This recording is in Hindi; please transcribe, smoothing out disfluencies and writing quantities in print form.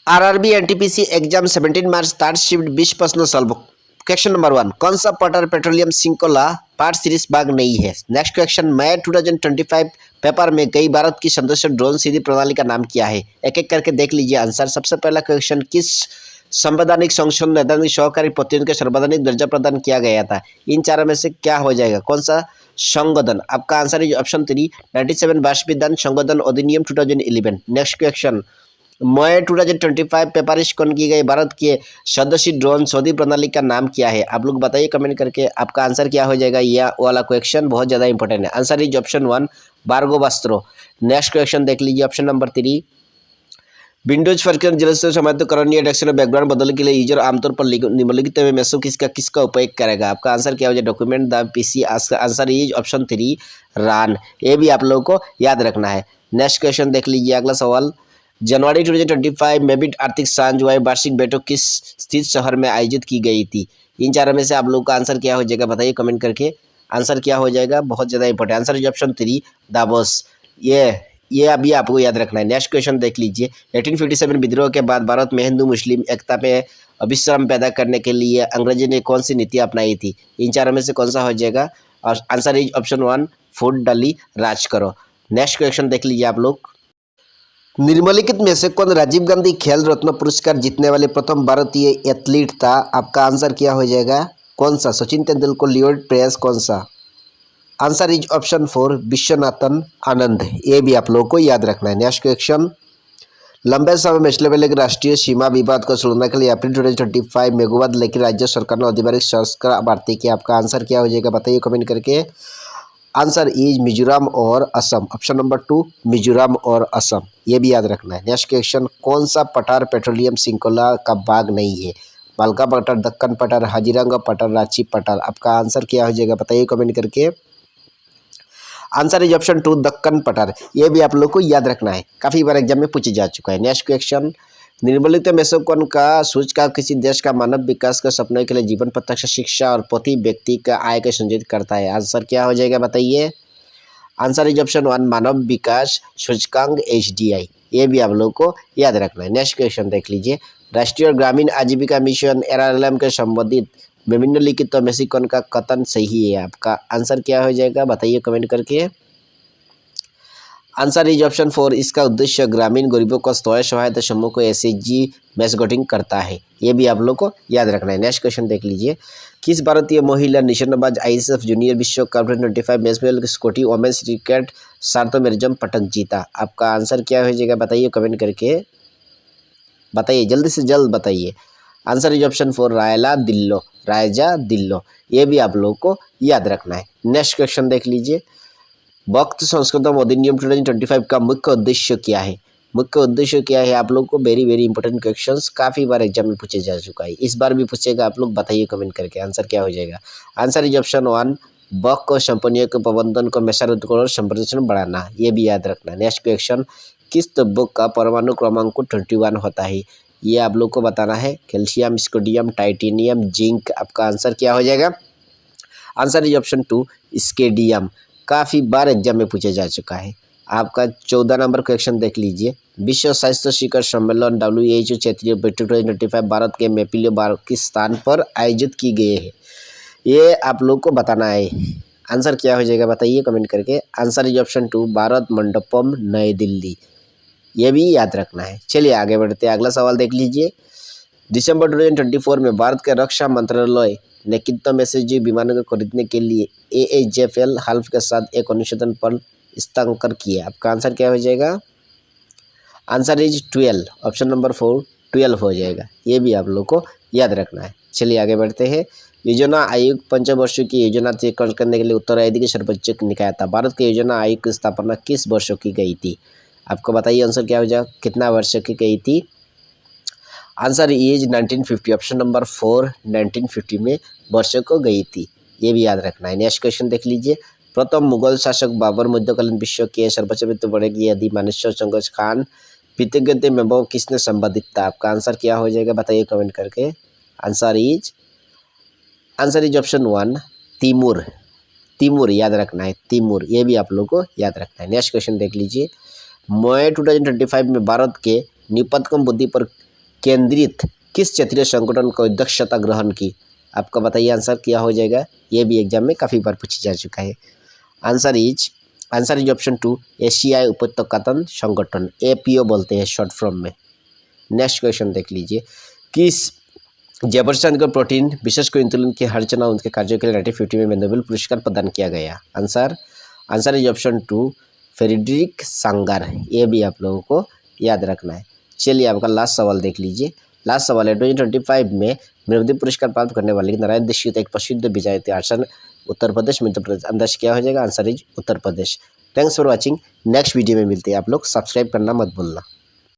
आरआरबी एनटीपीसी एग्जाम 17 मार्च थर्ड शिफ्ट 20 प्रश्न सॉल्व। क्वेश्चन नंबर 1, कौन सा पटर पेट्रोलियम सिंकोला पार्ट सीरीज भाग नहीं है। नेक्स्ट क्वेश्चन, मई 2025 पेपर में कई भारत की सदस्य ड्रोन सीधी प्रणाली का नाम क्या है। एक एक करके देख लीजिए आंसर। सबसे पहला क्वेश्चन, किस संवैधानिक संशोधन नैदानिक सहकारी प्रतिनिधियों को संवैधानिक दर्जा प्रदान किया गया था। इन चारों में से क्या हो जाएगा, कौन सा संशोधन। आपका आंसर है ऑप्शन 3, 97 बाष्पीदान संशोधन अधिनियम 2011। नेक्स्ट क्वेश्चन, मई 2025 पेपारिश कौन की गई भारत के सदस्य ड्रोन सऊदी प्रणाली का नाम क्या है। आप लोग बताइए कमेंट करके आपका आंसर क्या हो जाएगा। यह वाला क्वेश्चन बहुत ज़्यादा इंपॉर्टेंट है। आंसर इज ऑप्शन 1, बारगो वस्त्रो। नेक्स्ट क्वेश्चन देख लीजिए ऑप्शन नंबर 3, विंडोज फर्क जलस्तर समाप्तकरणीय डेस्कटॉप बैकग्राउंड बदलने के लिए यूजर आमतौर पर निम्नलिखित में से किसका उपयोग करेगा। आपका आंसर क्या हो जाए, document the PC. Answer is option 3, रान। ये भी आप लोगों को याद रखना है। नेक्स्ट क्वेश्चन देख लीजिए अगला सवाल, जनवरी 2025 में भी आर्थिक सांझ वार्षिक बैठक किस स्थित शहर में आयोजित की गई थी। इन चारों में से आप लोगों का आंसर क्या हो जाएगा, बताइए कमेंट करके आंसर क्या हो जाएगा। बहुत ज़्यादा important answer is option 3, Davos. ये अभी आपको याद रखना है। नेक्स्ट क्वेश्चन देख लीजिए, 1857 विद्रोह के बाद भारत में हिंदू मुस्लिम एकता में अभिश्रम पैदा करने के लिए अंग्रेजी ने कौन सी नीति अपनाई थी। इन चारों में से कौन सा हो जाएगा, और आंसर इज ऑप्शन 1, फूट डाली राज करो। नेक्स्ट क्वेश्चन देख लीजिए आप लोग, निम्नलिखित में से कौन राजीव गांधी खेल रत्न पुरस्कार जीतने वाले प्रथम भारतीय एथलीट था। आपका आंसर क्या हो जाएगा, कौन सा, सचिन तेंदुलकर, लियोड प्रेस, कौन सा। Answer is option 4, Viswanathan Anand. ये भी आप लोगों को याद रखना है। नेक्स्ट क्वेश्चन, लंबे समय में चलने वाले राष्ट्रीय सीमा विवाद को सुलझाने के लिए अप्रैल 2025 में गोवा लेकर राज्य सरकार ने आधिकारिक संस्कार भारती किया। आपका आंसर क्या हो जाएगा, बताइए कमेंट करके। आंसर इज मिजोरम और असम। ऑप्शन नंबर 2, मिजोरम और असम। ये भी याद रखना है। नेक्स्ट क्वेश्चन, कौन सा पठार पेट्रोलियम सिंकोला का भाग नहीं है। मालका पठार, दक्कन पठार, हाजीरंगा पठार, रांची पठार। आपका आंसर क्या हो जाएगा, बताइए कमेंट करके। आंसर इज ऑप्शन 2, दक्कन पठार। ये भी आप लोग को याद रखना है, काफ़ी बार एग्जाम में पूछे जा चुका है। नेक्स्ट क्वेश्चन, निम्नलिखित में से कौन का सूचकांक किसी देश का मानव विकास के सपने के लिए जीवन प्रत्यक्ष शिक्षा और प्रति व्यक्ति का आय को संयोजित करता है। आंसर क्या हो जाएगा, बताइए। आंसर इज ऑप्शन 1, मानव विकास सूचकांक HDI। ये भी आप लोग को याद रखना है। नेक्स्ट क्वेश्चन देख लीजिए, राष्ट्रीय ग्रामीण आजीविका मिशन RLM के संबंधित निम्नलिखित में से कौन का कथन सही है। आपका आंसर क्या हो जाएगा, बताइए कमेंट करके। आंसर इज ऑप्शन 4, इसका उद्देश्य ग्रामीण गरीबों को स्वयं सहायता समूह को SHG मैस्कोटिंग करता है। ये भी आप लोग को याद रखना है। नेक्स्ट क्वेश्चन देख लीजिए, किस भारतीय महिला निशानेबाज ISF जूनियर विश्व कप 2025 मैचबॉल स्कॉटी वोमेन्स क्रिकेट सार्वमरिज्म पटक जीता। आपका आंसर क्या हो जाएगा, बताइए कमेंट करके, बताइए जल्दी से जल्द बताइए। आंसर इज ऑप्शन 4, रायजा दिल्लो। ये भी आप लोग को याद रखना है। नेक्स्ट क्वेश्चन देख लीजिए, वक्त संशोधन अधिनियम 2025 का मुख्य उद्देश्य क्या है। मुख्य उद्देश्य क्या है, आप लोग को वेरी इंपॉर्टेंट क्वेश्चंस काफ़ी बार एग्जाम में पूछे जा चुका है, इस बार भी पूछेगा। आप लोग बताइए कमेंट करके आंसर क्या हो जाएगा। आंसर इज ऑप्शन 1, वक्त को कंपनियों के प्रबंधन को मेसारुत और संप्रदर्शन बढ़ाना। ये भी याद रखना। नेक्स्ट क्वेश्चन, किस तत्व का परमाणु क्रमांक 21 होता है। ये आप लोग को बताना है। Calcium, scandium, titanium, zinc. आपका आंसर क्या हो जाएगा। Answer is option 2, scandium. काफ़ी बार एग्जाम में पूछा जा चुका है। आपका 14 नंबर क्वेश्चन देख लीजिए, विश्व स्वास्थ्य शिखर सम्मेलन WHO क्षेत्रीय बैठक 2025 भारत के मेपिलो पाकिस्तान पर आयोजित की गई है। ये आप लोग को बताना है। आंसर क्या हो जाएगा, बताइए कमेंट करके। Answer is option 2, Bharat Mandapam नई दिल्ली। ये भी याद रखना है। चलिए आगे बढ़ते हैं। अगला सवाल देख लीजिए, दिसंबर 2024 में भारत के रक्षा मंत्रालय ने कितने SHG विमानों को खरीदने के लिए AHFL हल्फ के साथ एक अनुशोधन पर हस्ताक्षर किया। आपका आंसर क्या हो जाएगा। आंसर इज 12, ऑप्शन नंबर 4, 12 हो जाएगा। ये भी आप लोग को याद रखना है। चलिए आगे बढ़ते हैं। योजना आयोग पंचवर्षीय की योजना तय करने के लिए उत्तराधिकारी सर्वोच्च निकाय था। भारत के योजना आयोग की स्थापना किस वर्ष की गई थी। आपको बताइए आंसर क्या हो जाएगा, कितना वर्ष की गई थी। आंसर इज 1950, ऑप्शन नंबर 4, 1950 में वर्षों को गई थी। ये भी याद रखना है। नेक्स्ट क्वेश्चन देख लीजिए, प्रथम मुगल शासक बाबर मध्यकालीन विश्व के सर्वोच्च वित्त बढ़ेगी यदि मानेश्वर चंगेज खान कृतज्ञता में वो किसने संबंधित था। आपका आंसर क्या हो जाएगा, बताइए कमेंट करके। Answer is option 1, Timur. याद रखना है, तिमूर। ये भी आप लोग को याद रखना है। नेक्स्ट क्वेश्चन देख लीजिए, मई 2025 में भारत के न्यूनतम बुद्धि पर केंद्रित किस क्षेत्रीय संगठन को अध्यक्षता ग्रहण की? आपका बताइए आंसर क्या हो जाएगा। ये भी एग्जाम में काफ़ी बार पूछी जा चुका है। आंसर इज ऑप्शन 2 एशियाई उपत्यकातंत्र संगठन, APO बोलते हैं शॉर्ट फॉर्म में। नेक्स्ट क्वेश्चन देख लीजिए, किस जेफरसन को प्रोटीन विशेष को इंसुलिन की हर्चना उनके कार्यों के लिए 1950 में नोबेल पुरस्कार प्रदान किया गया? Answer is option 2 Frederick Sanger. ये भी आप लोगों को याद रखना है। चलिए आपका लास्ट सवाल देख लीजिए। लास्ट सवाल है 2025 में नोबेल पुरस्कार प्राप्त करने वाले नारायण दीक्षित एक प्रसिद्ध विजय आसन उत्तर प्रदेश में, अंदाज क्या हो जाएगा? Answer is Uttar Pradesh. Thanks for watching. Next video में मिलते हैं। आप लोग सब्सक्राइब करना मत भूलना।